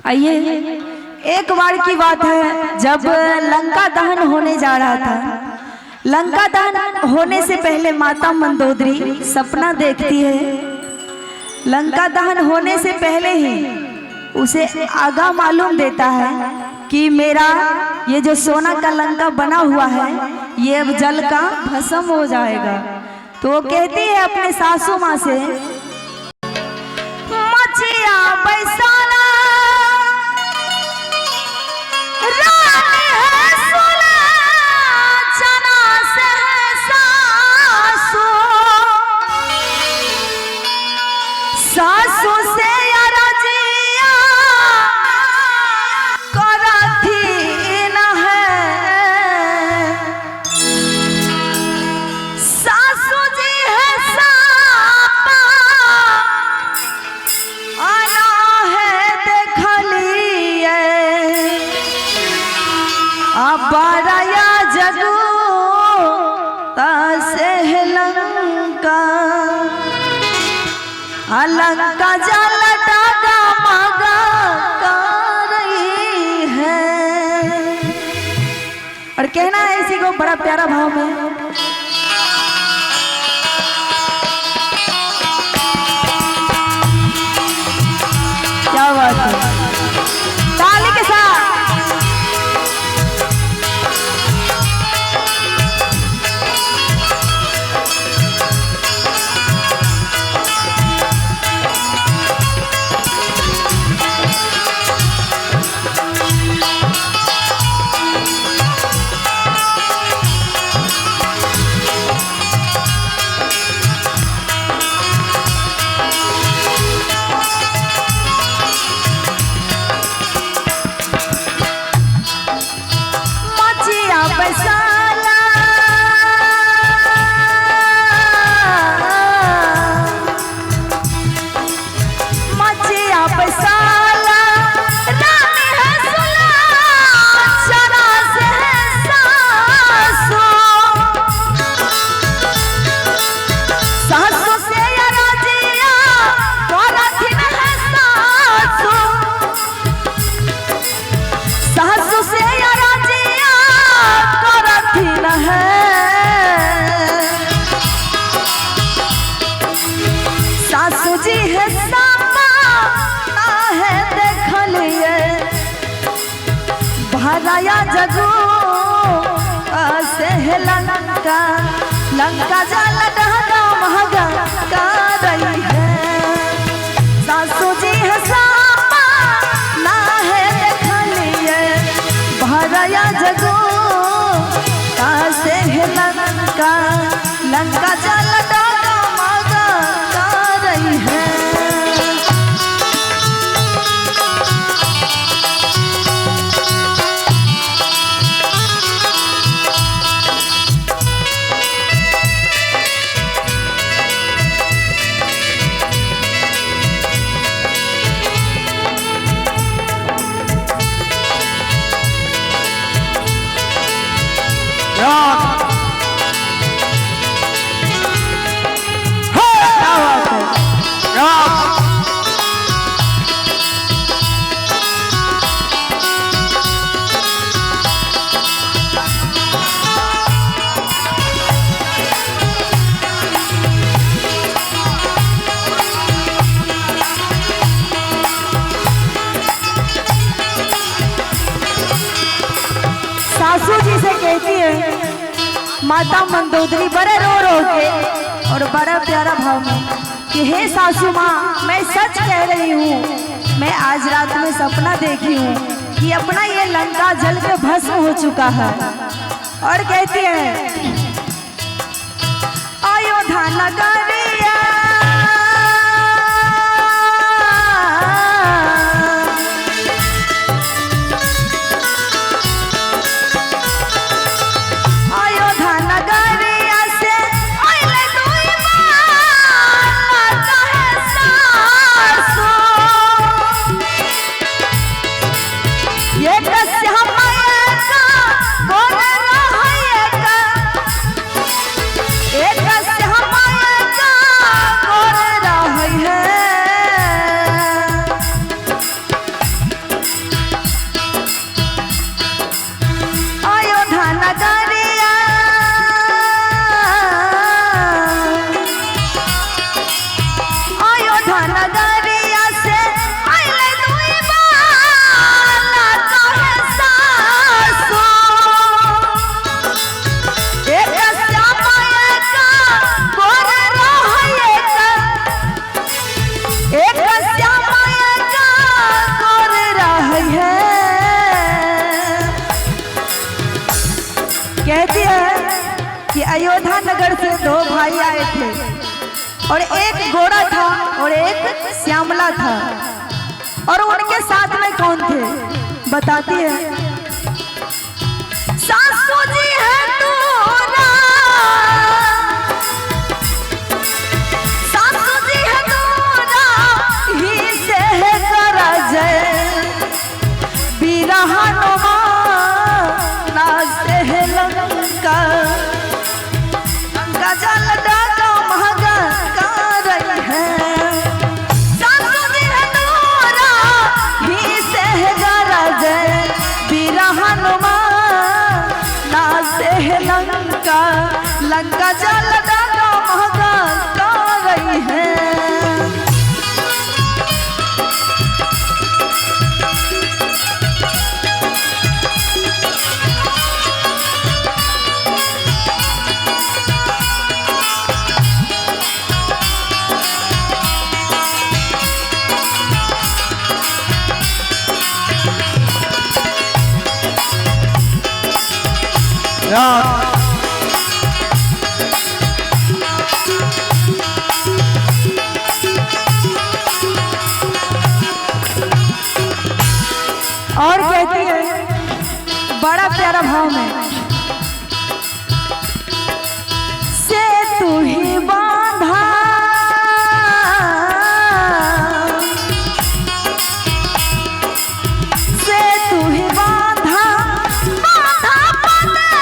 आइए, एक बार की बात है, जब लंका दहन होने जा रहा था। लंका दहन होने से पहले माता मंदोदरी सपना देखती है। लंका दहन होने से पहले ही उसे आगा मालूम देता है कि मेरा ये जो सोना का लंका बना हुआ है ये अब जल का भस्म हो जाएगा। तो वो कहती है अपने सासू माँ से, मचिया बैसाला रानी है सोना चना से है सासू, सासू से रजिया करथी न है, सासू जी है सापा आना है देखलिए, अबारया जगू तसे लंका, लंका जल डागा मगा कर रही है। और कहना है इसी को बड़ा प्यारा भाव में, क्या बात है, ताली के साथ। सासू जी है सापा ना है देखलिए, भराया जगू से है लंका, लंका जल डगा महगा कर रही है। सासू जी है सापा ना है देखलिए, भराया जगू से है लंका, लंका जल डगा महगा कर रही है। सासू जी से कहती है माता मंदोदरी बड़े रो रो के और बड़ा प्यारा भाव में कि हे सासू माँ, मैं सच कह रही हूँ, मैं आज रात में सपना देखी हूँ कि अपना ये लंका जल के भस्म हो चुका है। और कहती है अयोध्या नगरिया एक अयोध्या नगर से दो भाई आए थे और एक गोरा था और एक श्यामला था। और उनके साथ में कौन थे बताती है। सासू जी है तोरा, सासू जी है तोरा ही से है करा जय बिरहनुमा ना से है लंका लंका जल डालो महगा कर रही है। सासू जी है तोरा ही से है करा जय बिरहनुमा ना से है लंका लंका जल डालो महगा कर रही है। और कहती है बड़ा प्यारा भाव में, से तू ही बांधा से तू ही बांधा बांधा पने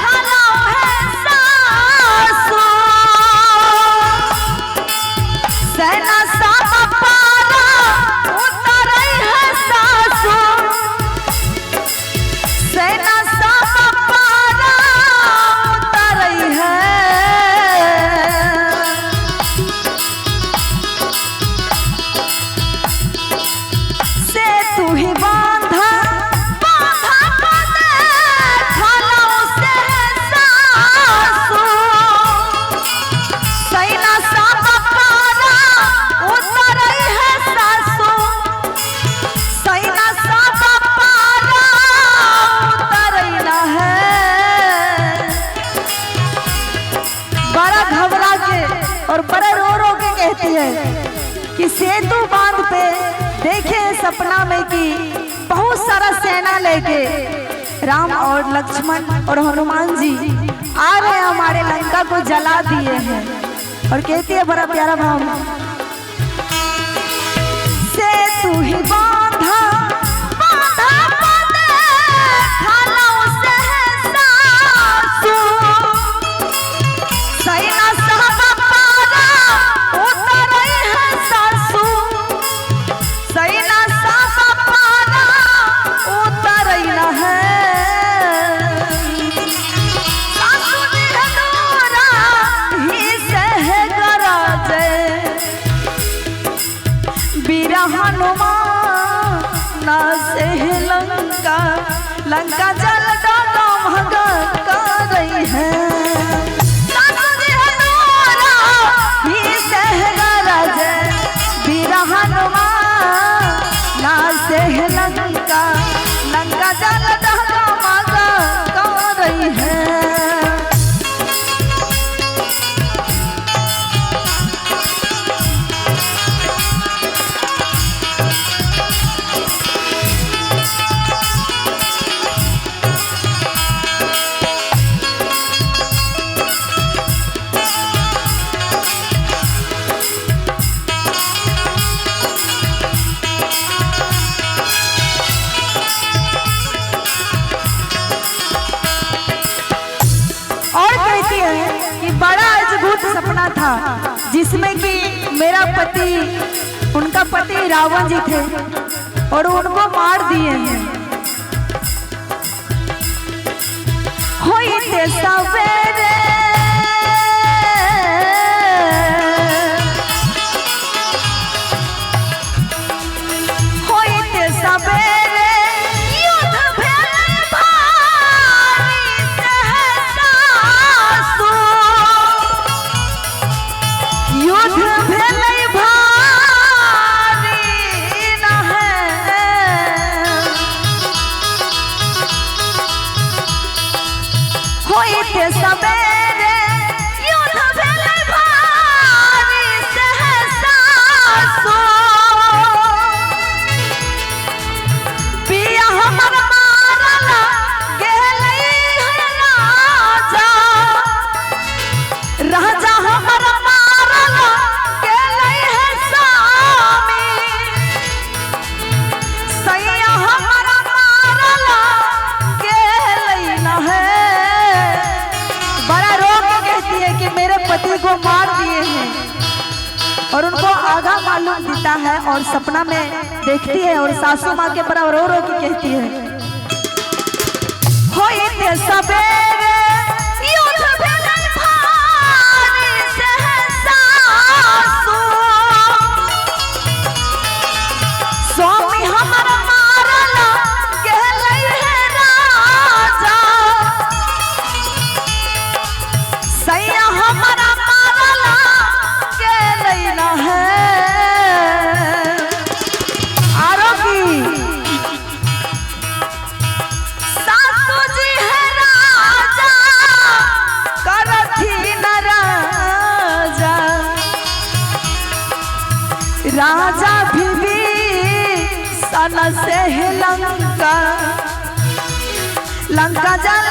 खलो है सासू सेना सामा पारा उतर है सासू सेना सामा पारा उतर है। से तू ही बांधा बांधा पने खलो से सासू सेना सामा पारा उतर है सासू सेना सामा पारा उतर है। बड़ा घबरा के और बड़े रो के कहती है कि सेतु बांध पे देखे सपना में कि बहुत सारा सेना लेके राम और लक्ष्मण और हनुमान जी आ रहे हैं, हमारे लंका को जला दिए हैं। और कहती है बड़ा प्यारा भाव में, से तू ही बांधा बांधा पने खलो से सासू सेना सामा पारा उतर है सासू सेना सामा पारा उतर है। सासू जी है तोरा ही से है करा जय बिरहनुमा ना से है लंका लंका जल डालो महगा कर रही है। सासू जी है तोरा ही से है करा जय बिरहनुमा ना से है लंका लंका जल डालो महगा कर रही है। और कहती है कि बड़ा अद्भुत सपना था जिसमें कि मेरा पति उनका पति रावण जी थे और उनको मार दिए हैं। होइते सवेरे होइते सवेरे युद्ध भेल भारी से सासू युद्ध भेल भारी न है। होइते सवेरे और उनको आगा मालूम देता है और सपना में देखती है और सासू माँ के पर रो रो के कहती है, होइते सबेरे युद्ध भेलै भारी सहसासु, स्वामी हमर मारल गेलै हे राजा, सैया हमारा मारल गेलै न है। आरो की सासू जी है राजा करथी न राजा, राजा विभीषण से लंका लंका जल